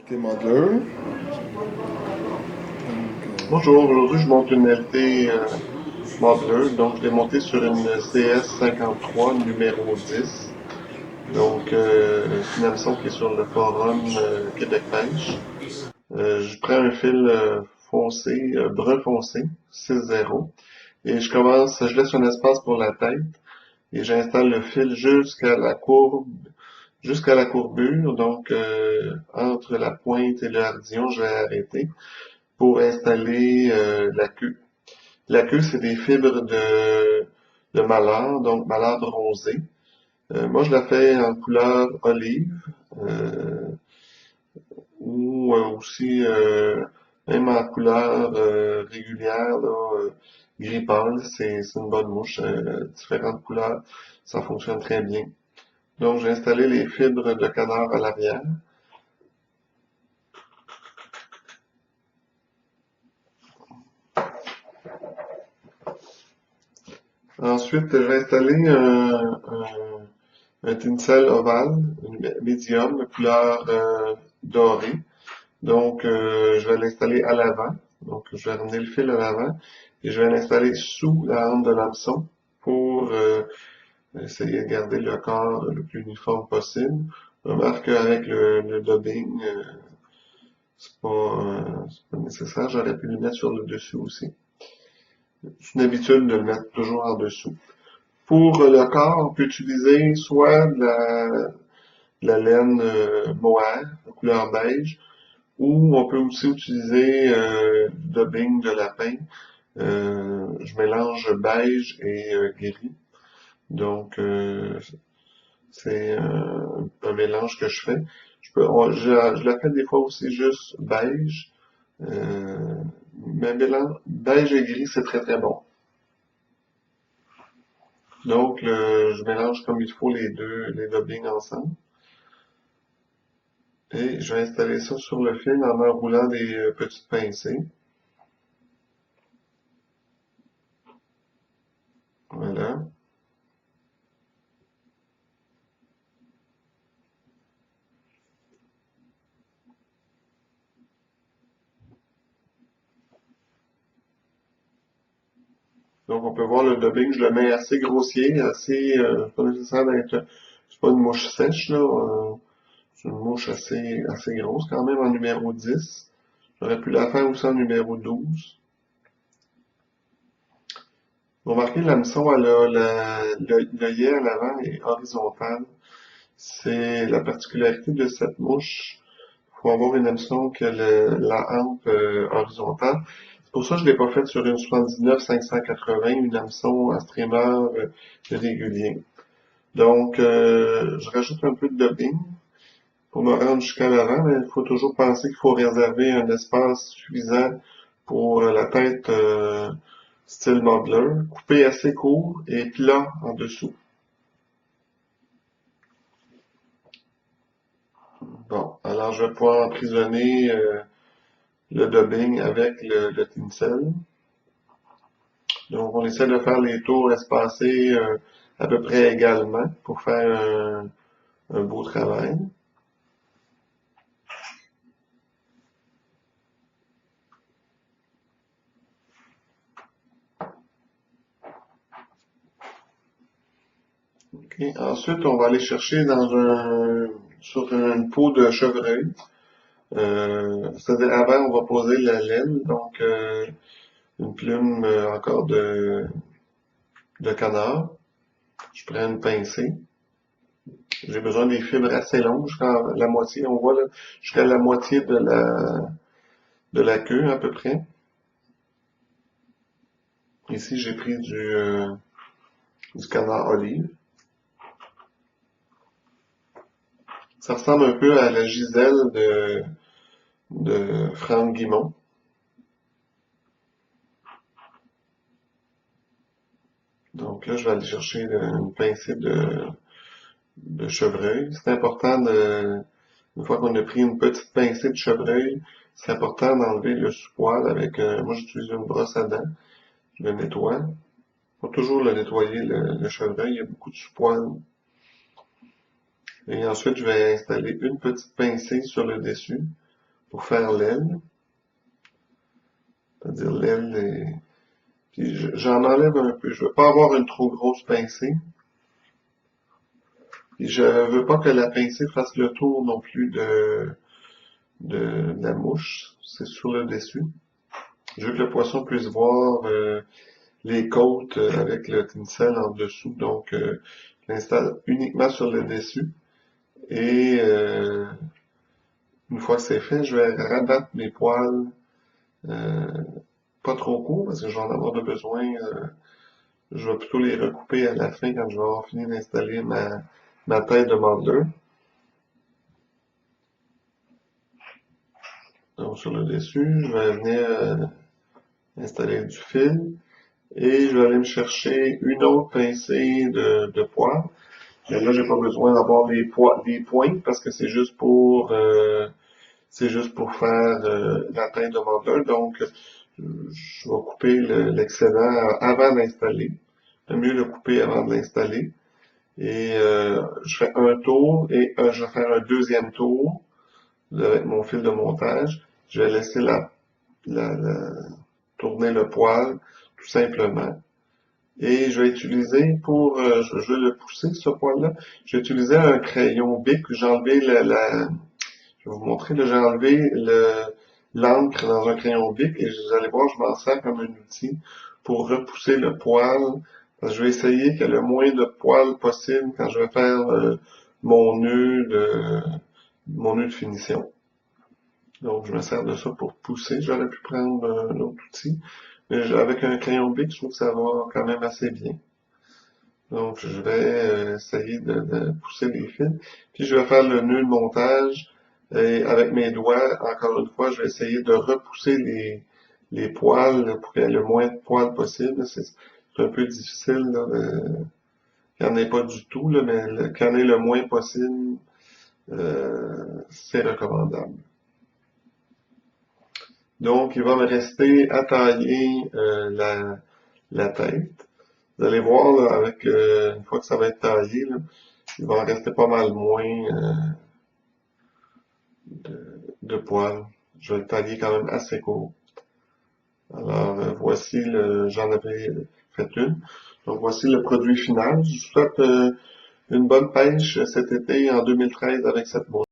LT Modeler. Bonjour, aujourd'hui je monte une LT Modeler, donc je l'ai montée sur une CS53 numéro 10. Donc c'est une hameçon qui est sur le forum Québec Pêche. Je prends un fil foncé, brun foncé, 6-0, et je laisse un espace pour la tête et j'installe le fil jusqu'à la courbure, donc entre la pointe et le hardillon, je vais arrêter pour installer la queue. La queue, c'est des fibres de mallard, donc mallard bronzé. Moi, je la fais en couleur olive ou aussi même en couleur régulière, là, gris pâle, c'est une bonne mouche. Différentes couleurs, ça fonctionne très bien. Donc, j'ai installé les fibres de canard à l'arrière. Ensuite, j'ai installé un tinsel ovale, médium, couleur dorée. Donc, je vais l'installer à l'avant. Donc, je vais ramener le fil à l'avant et je vais l'installer sous la hampe de l'hameçon pour essayer de garder le corps le plus uniforme possible. Remarque qu'avec le dubbing, c'est pas nécessaire. J'aurais pu le mettre sur le dessus aussi. C'est une habitude de le mettre toujours en dessous. Pour le corps, on peut utiliser soit de la laine mohair, de couleur beige, ou on peut aussi utiliser du dubbing de lapin. Je mélange beige et gris. Donc, c'est un mélange que je fais. Je la fais des fois aussi juste beige. Mais mélange beige et gris, c'est très très bon. Donc, je mélange comme il faut les dubbings ensemble. Et je vais installer ça sur le fil en enroulant des petites pincées. Voilà. Donc, on peut voir le dubbing, je le mets assez grossier, pas nécessaire d'être, c'est pas une mouche sèche, là, c'est une mouche assez grosse quand même en numéro 10. J'aurais pu la faire aussi en numéro 12. Vous remarquez, l'hameçon, elle a l'œillet à l'avant est horizontal. C'est la particularité de cette mouche. Il faut avoir une hameçon qui a la hampe horizontale. C'est pour ça que je ne l'ai pas faite sur une 79 580, une hameçon à streamer régulier. Donc, je rajoute un peu de dubbing pour me rendre jusqu'à l'avant, mais il faut toujours penser qu'il faut réserver un espace suffisant pour la tête style modeler, coupé assez court et plat en dessous. Bon, alors je vais pouvoir emprisonner le dubbing avec le tinsel. Donc, on essaie de faire les tours espacés à peu près également pour faire un beau travail. Okay. Ensuite, on va aller chercher sur une peau de chevreuil. C'est-à-dire avant, on va poser la laine, donc une plume encore de canard. Je prends une pincée. J'ai besoin des fibres assez longues, jusqu'à la moitié, on voit là, jusqu'à la moitié de la queue à peu près. Ici, j'ai pris du canard olive. Ça ressemble un peu à la giselle de Franck Guimond. Donc là, je vais aller chercher une pincée de chevreuil. C'est important une fois qu'on a pris une petite pincée de chevreuil, c'est important d'enlever le sous-poil avec, moi j'utilise une brosse à dents. Je le nettoie. Faut toujours le nettoyer, le chevreuil, il y a beaucoup de sous-poil. Et ensuite, je vais installer une petite pincée sur le dessus. pour faire l'aile. C'est-à-dire l'aile. Puis j'en enlève un peu. Je veux pas avoir une trop grosse pincée. Puis je veux pas que la pincée fasse le tour non plus de la mouche. C'est sur le dessus. Je veux que le poisson puisse voir les côtes avec le tinsel en dessous. Donc, je l'installe uniquement sur le dessus. Et une fois que c'est fait, je vais rabattre mes poils pas trop courts parce que je vais en avoir de besoin. Je vais plutôt les recouper à la fin quand je vais avoir fini d'installer ma tête de mandler. Donc sur le dessus, je vais venir installer du fil et je vais aller me chercher une autre pincée de poils. Mais là, j'ai pas besoin d'avoir des pointes parce que c'est juste pour faire la teinte de mandler. Donc, je vais couper l'excédent avant d'installer. C'est mieux le couper avant de l'installer. Et je fais un tour et je vais faire un deuxième tour avec mon fil de montage. Je vais laisser tourner le poil tout simplement. Et je vais utiliser je vais le pousser ce poil-là. Je vais utiliser un crayon Bic. J'ai enlevé je vais vous montrer, là, j'ai enlevé l'encre dans un crayon Bic et vous allez voir, je m'en sers comme un outil pour repousser le poil. Parce que je vais essayer qu'il y ait le moins de poils possible quand je vais faire mon nœud de finition. Donc, je me sers de ça pour pousser. J'aurais pu prendre un autre outil. Mais avec un crayon Bic, je trouve que ça va quand même assez bien. Donc, je vais essayer de pousser les fils. Puis, je vais faire le nœud de montage. Et avec mes doigts, encore une fois, je vais essayer de repousser les poils là, pour qu'il y ait le moins de poils possible. C'est un peu difficile là, qu'il n'y en ait pas du tout, là, mais qu'il y en ait le moins possible, c'est recommandable. Donc, il va me rester à tailler la tête. Vous allez voir, là, avec une fois que ça va être taillé, là, il va en rester pas mal moins de poils. Je vais le tailler quand même assez court. Alors, voici j'en avais fait une. Donc, voici le produit final. Je vous souhaite une bonne pêche cet été en 2013 avec cette bourse.